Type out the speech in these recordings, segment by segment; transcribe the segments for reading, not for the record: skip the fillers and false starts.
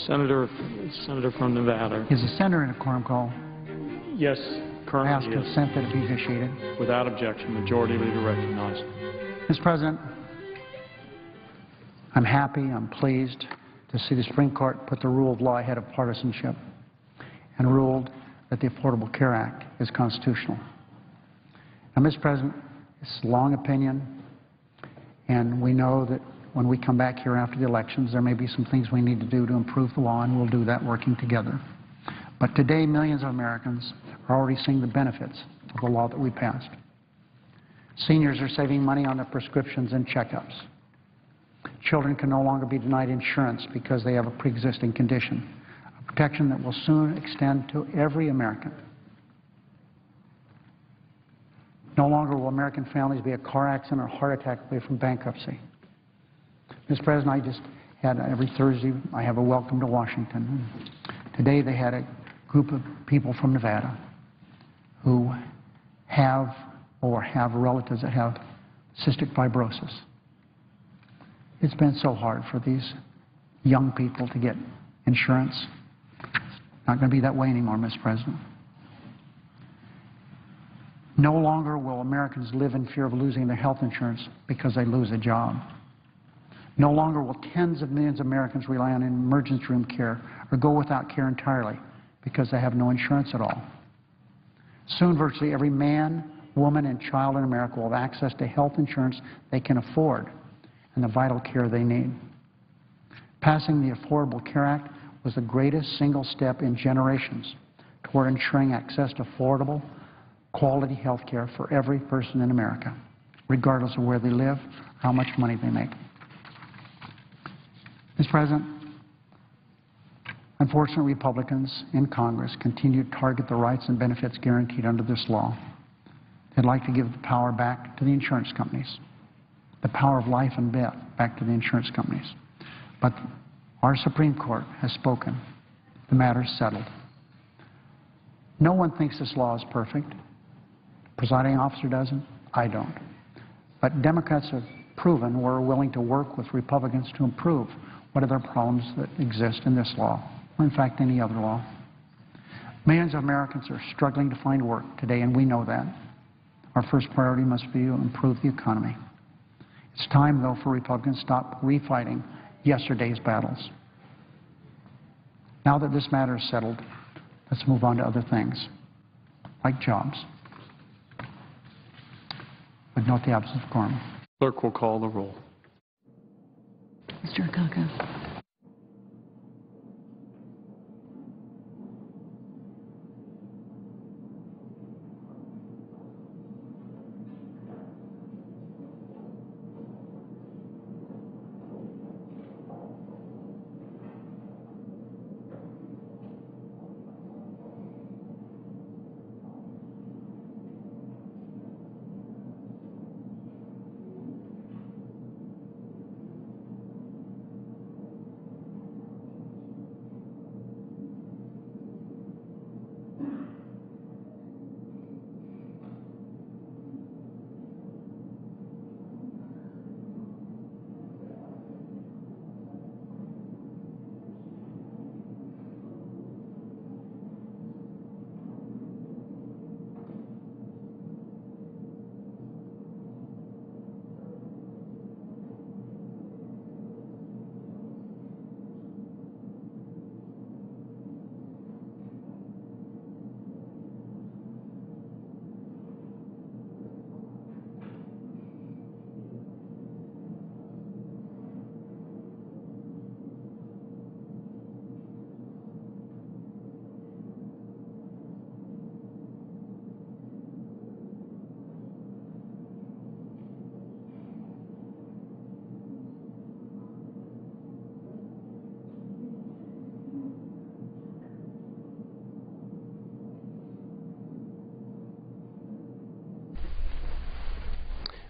Senator from Nevada. Is the senator in a quorum call? Yes, I currently ask yes. consent that it be initiated. Without objection, Majority Leader recognized. Mr. President, I'm happy, I'm pleased to see the Supreme Court put the rule of law ahead of partisanship and ruled that the Affordable Care Act is constitutional. Now, Mr. President, it's a long opinion, and we know that when we come back here after the elections, there may be some things we need to do to improve the law, and we'll do that working together. But today, millions of Americans are already seeing the benefits of the law that we passed. Seniors are saving money on their prescriptions and checkups. Children can no longer be denied insurance because they have a pre-existing condition, a protection that will soon extend to every American. No longer will American families be a car accident or heart attack away from bankruptcy. Mr. President, I just had, every Thursday, I have a welcome to Washington. Today they had a group of people from Nevada who have or have relatives that have cystic fibrosis. It's been so hard for these young people to get insurance. Not going to be that way anymore, Mr. President. No longer will Americans live in fear of losing their health insurance because they lose a job. No longer will tens of millions of Americans rely on emergency room care or go without care entirely because they have no insurance at all. Soon, virtually every man, woman, and child in America will have access to health insurance they can afford and the vital care they need. Passing the Affordable Care Act was the greatest single step in generations toward ensuring access to affordable, quality health care for every person in America, regardless of where they live or how much money they make. Mr. President, unfortunately, Republicans in Congress continue to target the rights and benefits guaranteed under this law. They'd like to give the power back to the insurance companies, the power of life and death back to the insurance companies. But our Supreme Court has spoken. The matter is settled. No one thinks this law is perfect. The presiding officer doesn't. I don't. But Democrats have proven we're willing to work with Republicans to improve what other problems that exist in this law, or in fact any other law. Millions of Americans are struggling to find work today, and we know that. Our first priority must be to improve the economy. It's time, though, for Republicans to stop refighting yesterday's battles. Now that this matter is settled, let's move on to other things, like jobs. Would note the absence of quorum. Clerk will call the roll. Mr. Akaka.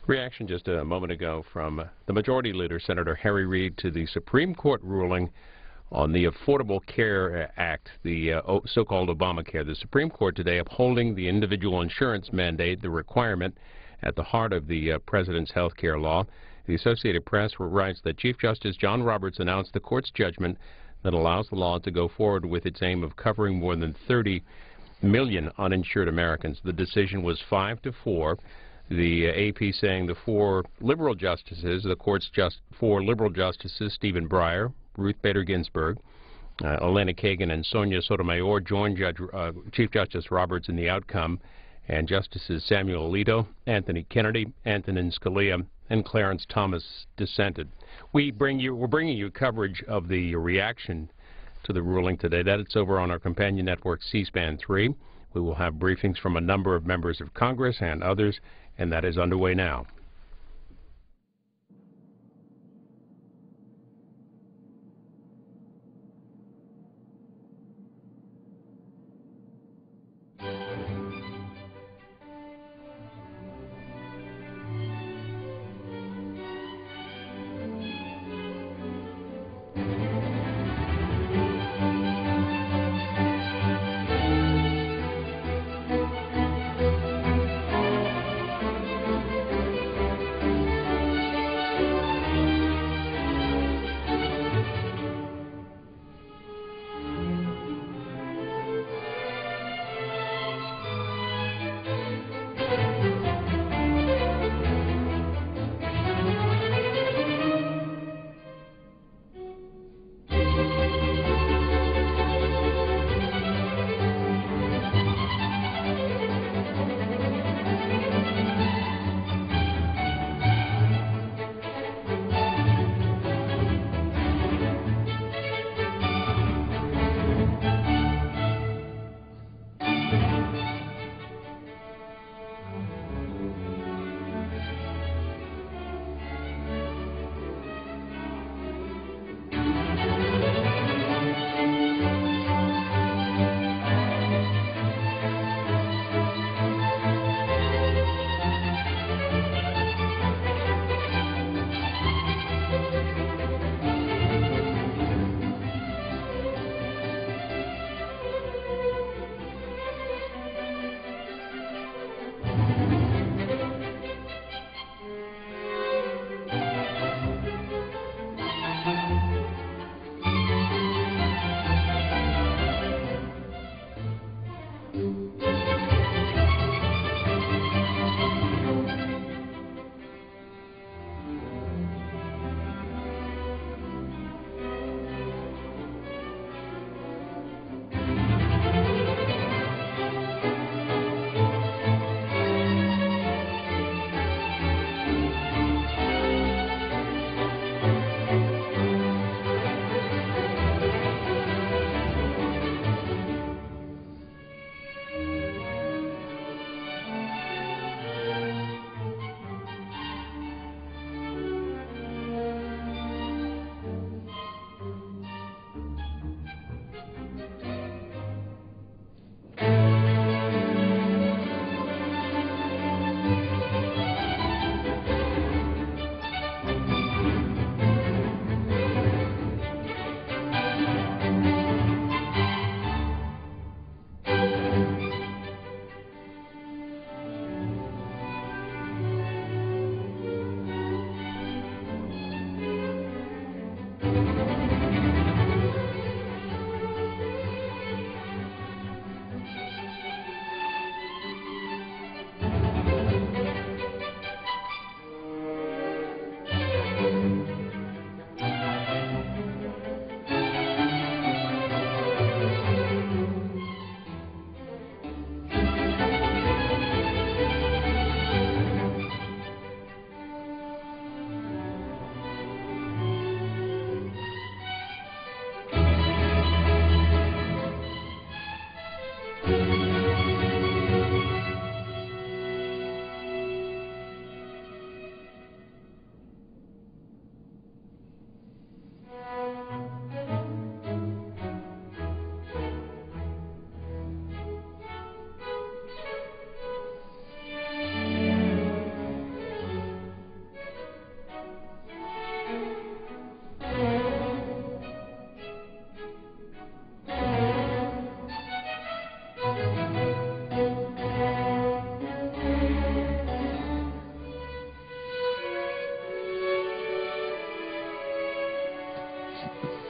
Reaction just a moment ago from the Majority Leader, Senator Harry Reid, to the Supreme Court ruling on the Affordable Care Act, the so-called Obamacare. The Supreme Court today upholding the individual insurance mandate, the requirement at the heart of the President's health care law. The Associated Press writes that Chief Justice John Roberts announced the court's judgment that allows the law to go forward with its aim of covering more than 30 million uninsured Americans. The decision was 5-4. The AP saying the four liberal justices, the court's four liberal justices, Stephen Breyer, Ruth Bader Ginsburg, Elena Kagan, and Sonia Sotomayor, joined Chief Justice Roberts in the outcome, and Justices Samuel Alito, Anthony Kennedy, Antonin Scalia, and Clarence Thomas dissented. We're bringing you coverage of the reaction to the ruling today. That's over on our companion network, C-SPAN 3. We will have briefings from a number of members of Congress and others, and that is underway now.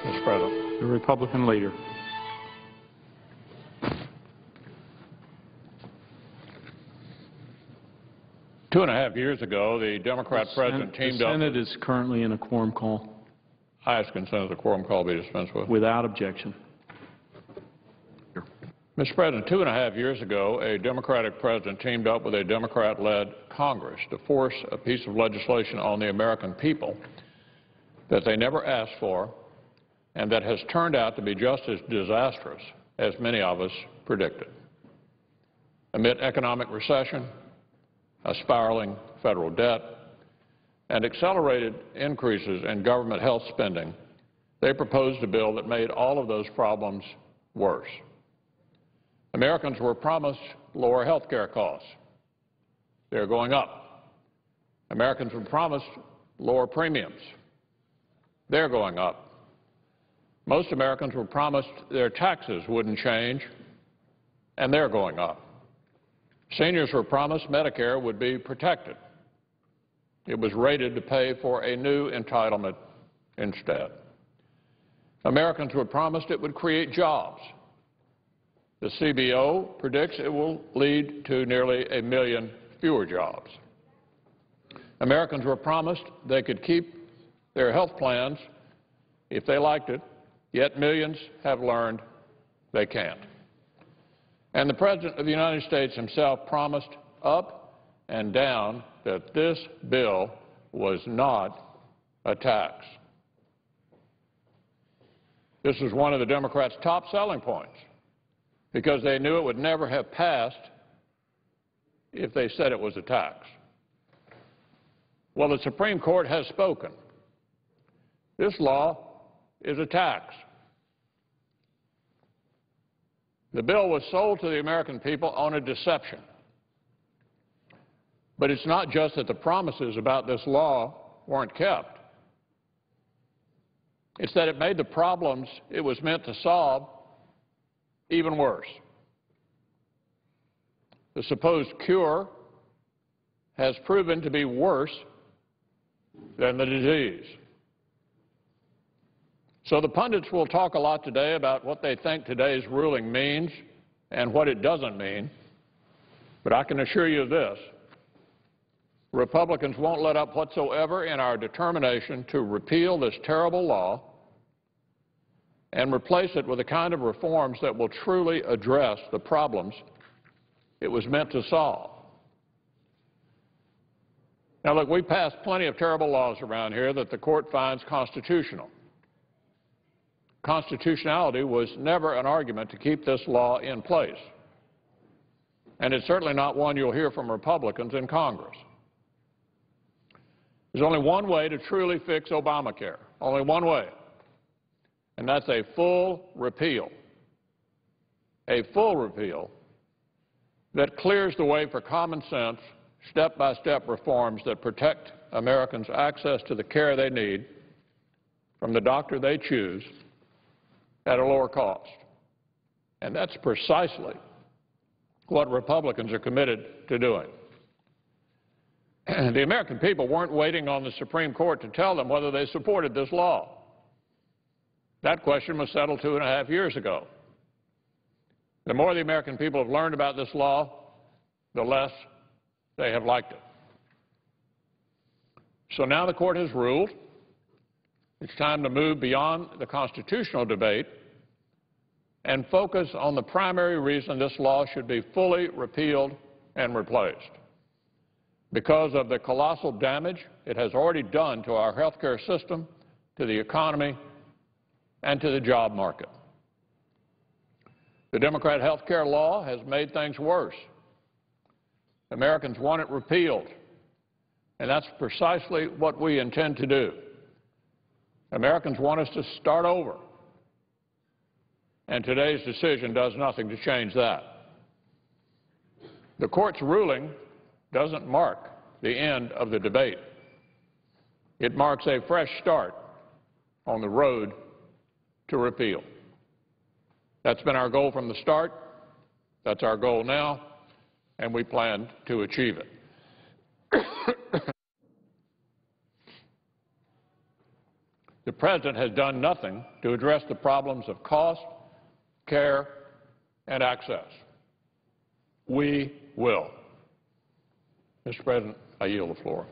Mr. President. The Republican leader. Two and a half years ago, the Democrat president teamed The up. Senate is currently in a quorum call. I ask consent that the quorum call be dispensed with. Without objection. Mr. President, 2.5 years ago, a Democratic president teamed up with a Democrat-led Congress to force a piece of legislation on the American people that they never asked for and that has turned out to be just as disastrous as many of us predicted. Amid economic recession, a spiraling federal debt, and accelerated increases in government health spending, they proposed a bill that made all of those problems worse. Americans were promised lower health care costs. They're going up. Americans were promised lower premiums. They're going up. Most Americans were promised their taxes wouldn't change, and they're going up. Seniors were promised Medicare would be protected. It was rated to pay for a new entitlement instead. Americans were promised it would create jobs. The CBO predicts it will lead to nearly 1 million fewer jobs. Americans were promised they could keep their health plans if they liked it, yet millions have learned they can't. And the President of the United States himself promised up and down that this bill was not a tax. This was one of the Democrats' top selling points, because they knew it would never have passed if they said it was a tax. Well, the Supreme Court has spoken. This law is a tax. The bill was sold to the American people on a deception. But it's not just that the promises about this law weren't kept. It's that it made the problems it was meant to solve even worse. The supposed cure has proven to be worse than the disease. So the pundits will talk a lot today about what they think today's ruling means and what it doesn't mean, but I can assure you of this: Republicans won't let up whatsoever in our determination to repeal this terrible law and replace it with the kind of reforms that will truly address the problems it was meant to solve. Now, look, we passed plenty of terrible laws around here that the court finds constitutional. Constitutionality was never an argument to keep this law in place, and it's certainly not one you'll hear from Republicans in Congress. There's only one way to truly fix Obamacare, only one way, and that's a full repeal. A full repeal that clears the way for common sense, step-by-step reforms that protect Americans' access to the care they need from the doctor they choose at a lower cost. And that's precisely what Republicans are committed to doing. The American people weren't waiting on the Supreme Court to tell them whether they supported this law. That question was settled 2.5 years ago. The more the American people have learned about this law, the less they have liked it. So now the court has ruled. It's time to move beyond the constitutional debate and focus on the primary reason this law should be fully repealed and replaced: because of the colossal damage it has already done to our health care system, to the economy, and to the job market. The Democrat health care law has made things worse. Americans want it repealed, and that's precisely what we intend to do. Americans want us to start over, and today's decision does nothing to change that. The court's ruling doesn't mark the end of the debate. It marks a fresh start on the road to repeal. That's been our goal from the start. That's our goal now, and we plan to achieve it. the President has done nothing to address the problems of cost, care, and access. We will. Mr. President, I yield the floor.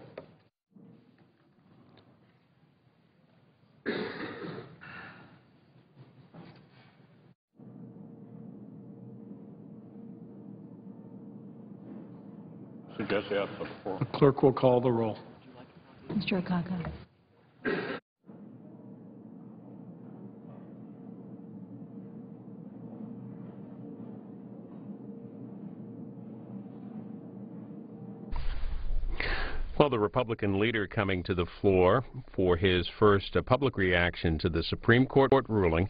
Suggest you have the floor. The clerk will call the roll. Mr. Akaka. Well, the Republican leader coming to the floor for his first public reaction to the Supreme Court ruling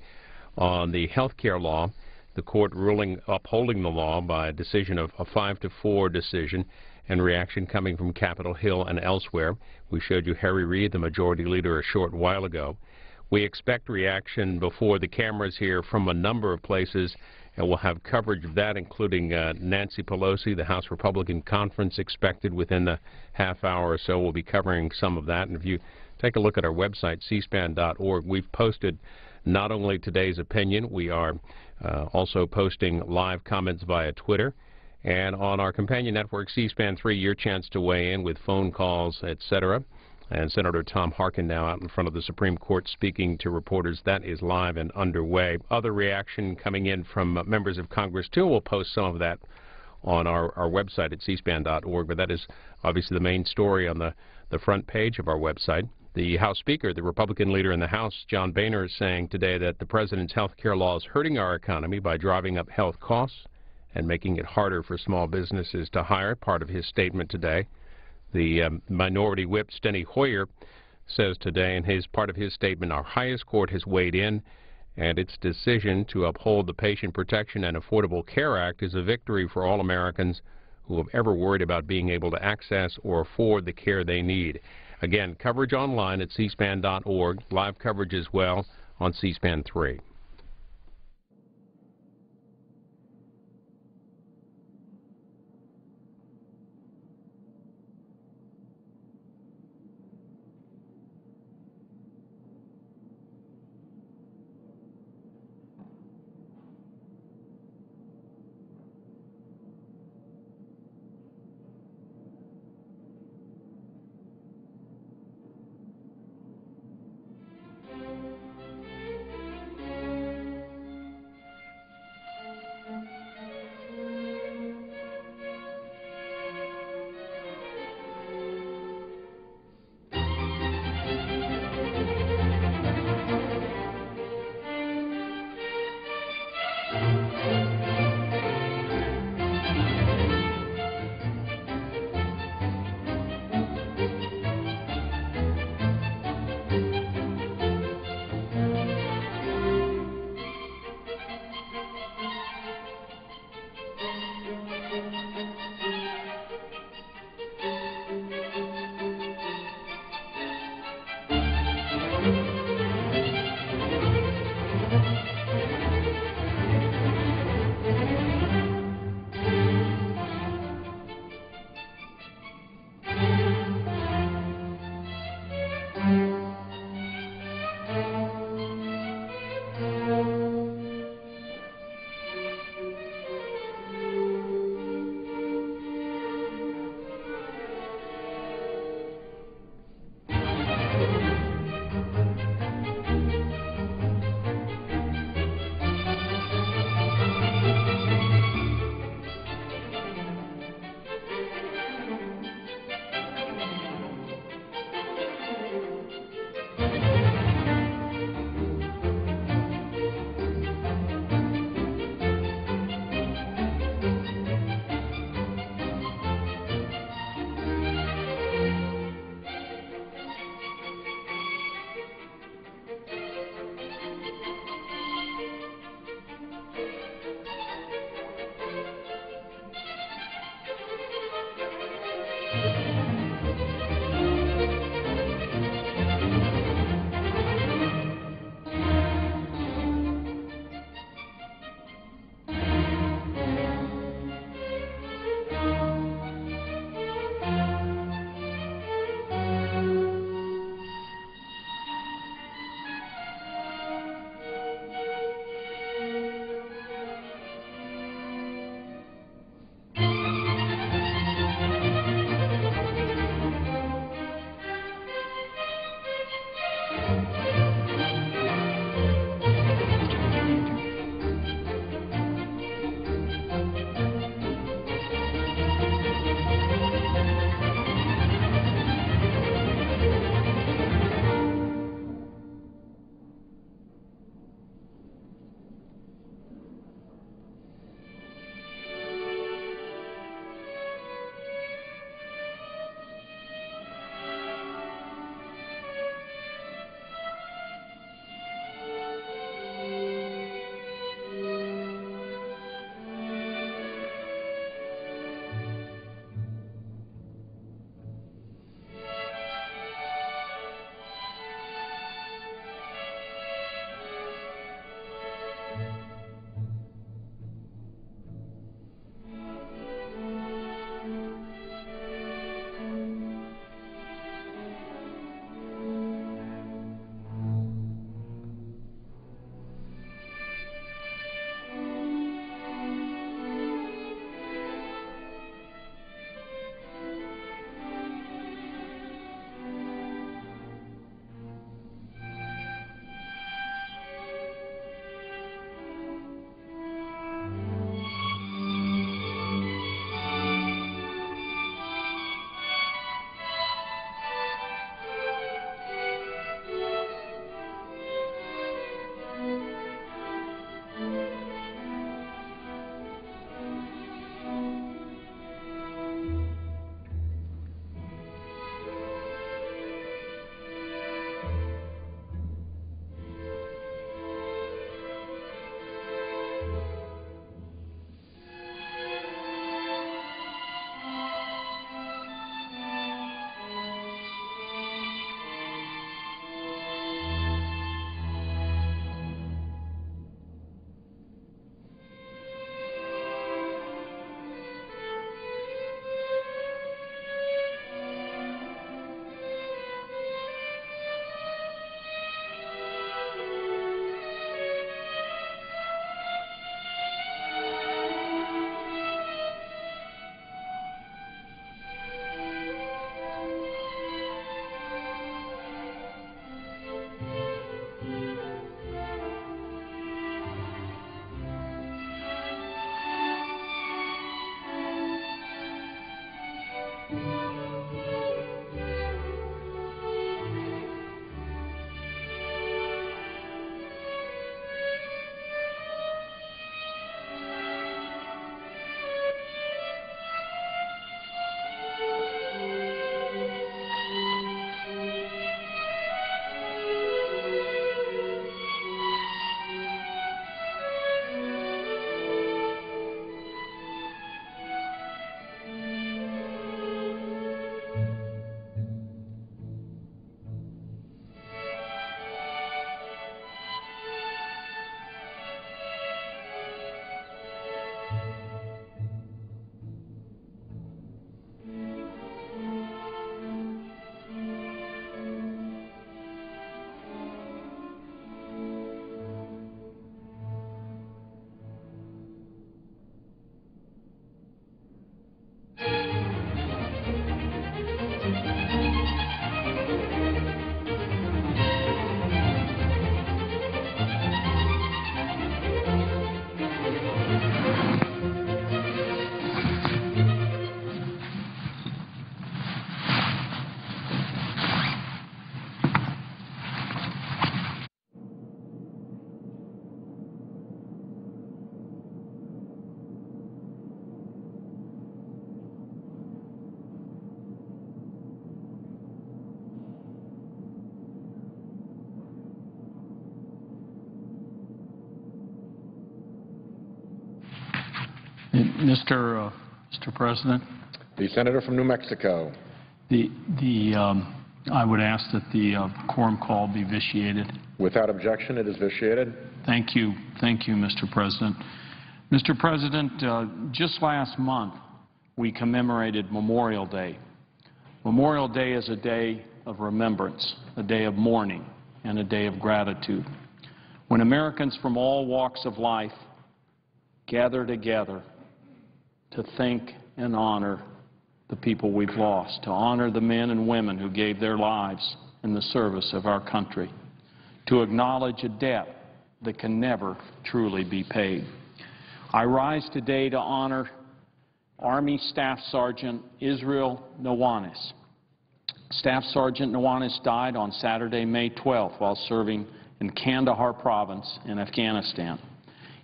on the health care law, the court ruling upholding the law by a decision of a 5-4 decision, and reaction coming from Capitol Hill and elsewhere. We showed you Harry Reid, the majority leader, a short while ago. We expect reaction before the cameras here from a number of places, and we'll have coverage of that, including Nancy Pelosi, the House Republican Conference expected within the half hour or so. We'll be covering some of that. And if you take a look at our website, cspan.org, we've posted not only today's opinion, we are also posting live comments via Twitter. And on our companion network, C-SPAN 3, your chance to weigh in with phone calls, etc. And Senator Tom Harkin now out in front of the Supreme Court speaking to reporters. That is live and underway. Other reaction coming in from members of Congress, too. We'll post some of that on our website at cspan.org. But that is obviously the main story on the front page of our website. The House Speaker, the Republican leader in the House, John Boehner, is saying today that the President's health care law is hurting our economy by driving up health costs and making it harder for small businesses to hire, part of his statement today. The Minority Whip, Steny Hoyer, says today in part of his statement, our highest court has weighed in, and its decision to uphold the Patient Protection and Affordable Care Act is a victory for all Americans who have ever worried about being able to access or afford the care they need. Again, coverage online at cspan.org, live coverage as well on C-SPAN 3. Mr. President, The senator from New Mexico. I would ask that the quorum call be vitiated. Without objection, it is vitiated. Thank you, Mr. President. Mr. President, just last month we commemorated Memorial Day. Memorial Day is a day of remembrance, a day of mourning, and a day of gratitude. When Americans from all walks of life gather together to think and honor the people we've lost, to honor the men and women who gave their lives in the service of our country, to acknowledge a debt that can never truly be paid. I rise today to honor Army Staff Sergeant Israel Nuanes. Staff Sergeant Nuanes died on Saturday, May 12th, while serving in Kandahar province in Afghanistan.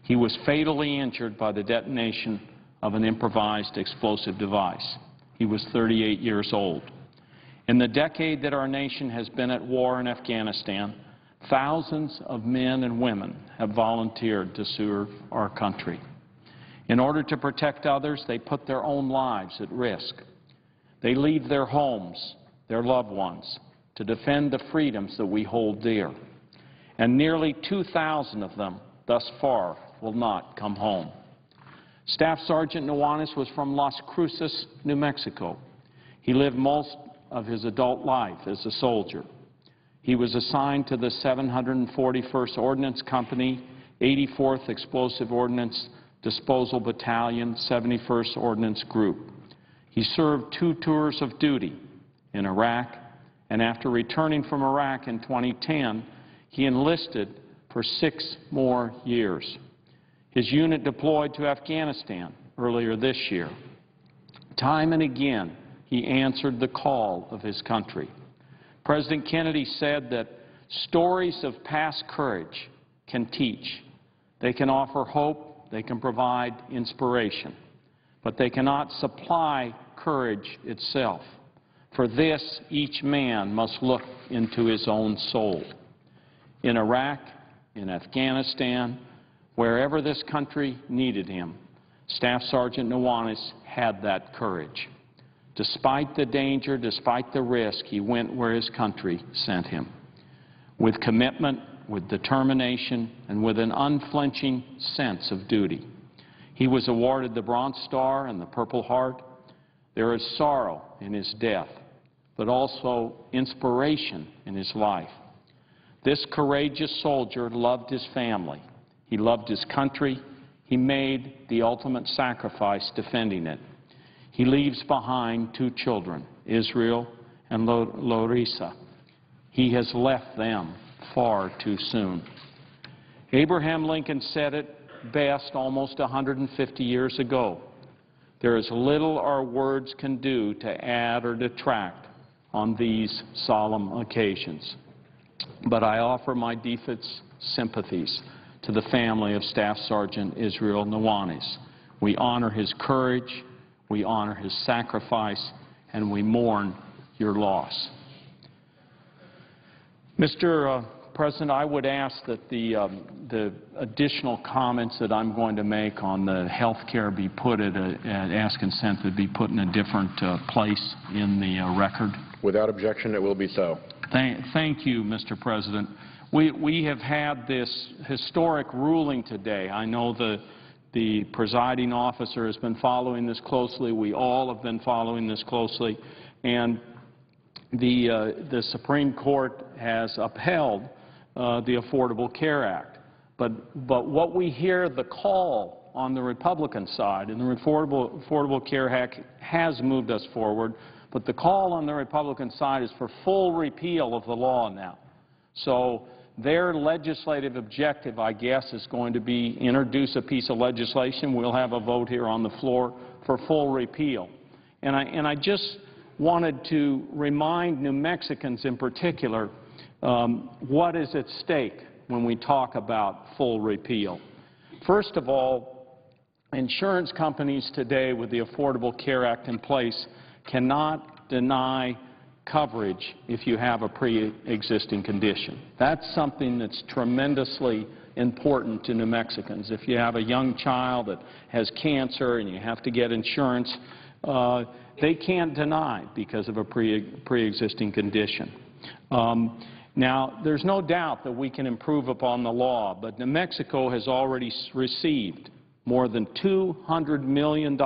He was fatally injured by the detonation of an improvised explosive device. He was 38 years old. In the decade that our nation has been at war in Afghanistan, thousands of men and women have volunteered to serve our country. In order to protect others, they put their own lives at risk. They leave their homes, their loved ones, to defend the freedoms that we hold dear. And nearly 2,000 of them thus far will not come home. Staff Sergeant Nuanes was from Las Cruces, New Mexico. He lived most of his adult life as a soldier. He was assigned to the 741st Ordnance Company, 84th Explosive Ordnance Disposal Battalion, 71st Ordnance Group. He served 2 tours of duty in Iraq, and after returning from Iraq in 2010, he enlisted for 6 more years. His unit deployed to Afghanistan earlier this year. Time and again, he answered the call of his country. President Kennedy said that stories of past courage can teach. They can offer hope, they can provide inspiration, but they cannot supply courage itself. For this, each man must look into his own soul. In Iraq, in Afghanistan, wherever this country needed him, Staff Sergeant Nuanes had that courage. Despite the danger, despite the risk, he went where his country sent him. With commitment, with determination, and with an unflinching sense of duty. He was awarded the Bronze Star and the Purple Heart. There is sorrow in his death, but also inspiration in his life. This courageous soldier loved his family. He loved his country. He made the ultimate sacrifice defending it. He leaves behind 2 children, Israel and Larissa. He has left them far too soon. Abraham Lincoln said it best almost 150 years ago. There is little our words can do to add or detract on these solemn occasions. But I offer my deepest sympathies to the family of Staff Sergeant Israel Nuanes. We honor his courage, we honor his sacrifice, and we mourn your loss. Mr. President, I would ask that the additional comments that I'm going to make on the health care be put at ask consent that be put in a different place in the record. Without objection, it will be so. Thank you, Mr. President. We have had this historic ruling today. I know the presiding officer has been following this closely. We all have been following this closely. And the Supreme Court has upheld the Affordable Care Act. But what we hear, the call on the Republican side, and the Affordable Care Act has moved us forward, but the call on the Republican side is for full repeal of the law now. So their legislative objective, I guess, is going to be introduce a piece of legislation. We'll have a vote here on the floor for full repeal. And I just wanted to remind New Mexicans in particular what is at stake when we talk about full repeal. First of all, insurance companies today with the Affordable Care Act in place cannot deny coverage if you have a pre-existing condition. That's something that's tremendously important to New Mexicans. If you have a young child that has cancer and you have to get insurance, they can't deny because of a pre-existing condition. Now, there's no doubt that we can improve upon the law, but New Mexico has already received more than $200 million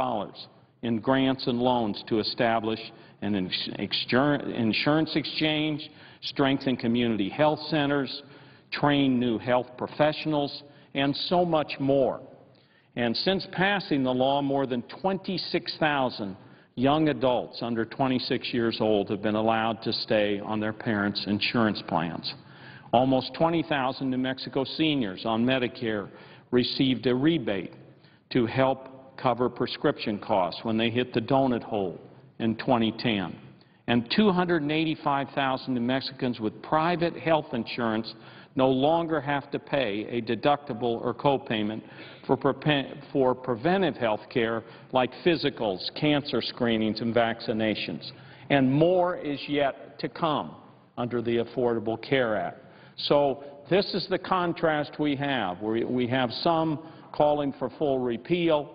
in grants and loans to establish an insurance exchange, strengthen community health centers, train new health professionals, and so much more. And since passing the law, more than 26,000 young adults under 26 years old have been allowed to stay on their parents' insurance plans. Almost 20,000 New Mexico seniors on Medicare received a rebate to help cover prescription costs when they hit the donut hole in 2010. And 285,000 New Mexicans with private health insurance no longer have to pay a deductible or copayment for preventive health care like physicals, cancer screenings, and vaccinations. And more is yet to come under the Affordable Care Act. So this is the contrast we have. We have some calling for full repeal.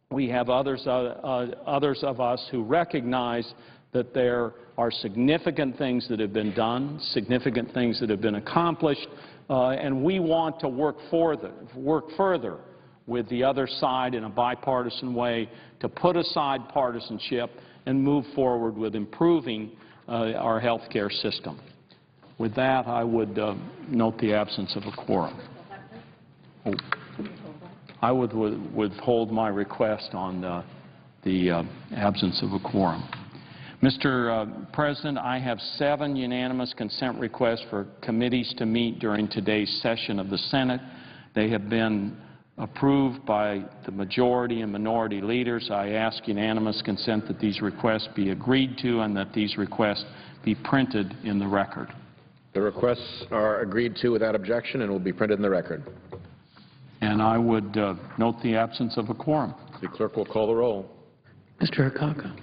We have others of us who recognize that there are significant things that have been done, significant things that have been accomplished, and we want to work further with the other side in a bipartisan way to put aside partisanship and move forward with improving our health care system. With that, I would note the absence of a quorum. I would withhold my request on the absence of a quorum. Mr. President, I have 7 unanimous consent requests for committees to meet during today's session of the Senate. They have been approved by the majority and minority leaders. I ask unanimous consent that these requests be agreed to and that these requests be printed in the record. The requests are agreed to without objection and will be printed in the record. And I would note the absence of a quorum. The clerk will call the roll. Mr. Akaka.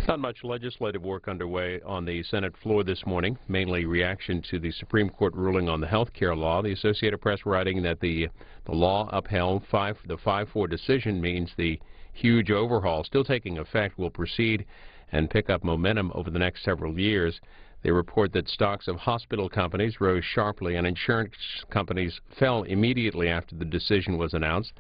Not much legislative work underway on the Senate floor this morning, mainly reaction to the Supreme Court ruling on the health care law. The Associated Press writing that the law upheld, the 5-4 decision means the huge overhaul still taking effect will proceed and pick up momentum over the next several years. They report that stocks of hospital companies rose sharply and insurance companies fell immediately after the decision was announced.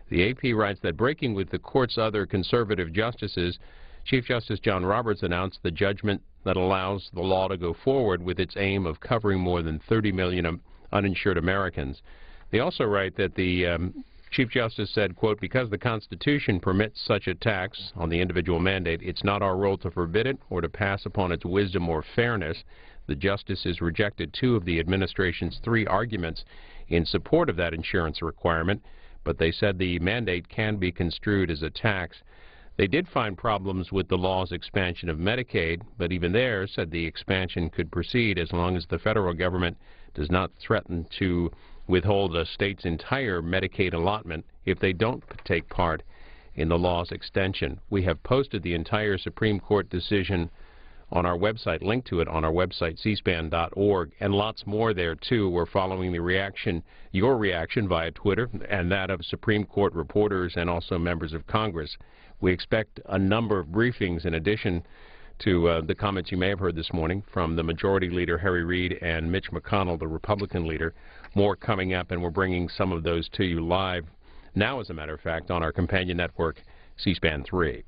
The AP writes that breaking with the court's other conservative justices, Chief Justice John Roberts announced the judgment that allows the law to go forward with its aim of covering more than 30 million uninsured Americans. They also write that the Chief Justice said, quote, because the Constitution permits such a tax on the individual mandate, it's not our role to forbid it or to pass upon its wisdom or fairness. The justices rejected 2 of the administration's 3 arguments in support of that insurance requirement, but they said the mandate can be construed as a tax. They did find problems with the law's expansion of Medicaid, but even there said the expansion could proceed as long as the federal government does not threaten to withhold a state's entire Medicaid allotment if they don't take part in the law's extension. We have posted the entire Supreme Court decision on our website, linked to it on our website, cspan.org, and lots more there, too. We're following the reaction, your reaction via Twitter, and that of Supreme Court reporters and also members of Congress. We expect a number of briefings in addition to the comments you may have heard this morning from the Majority Leader, Harry Reid, and Mitch McConnell, the Republican leader. More coming up, and we're bringing some of those to you live now, as a matter of fact, on our companion network, C-SPAN 3.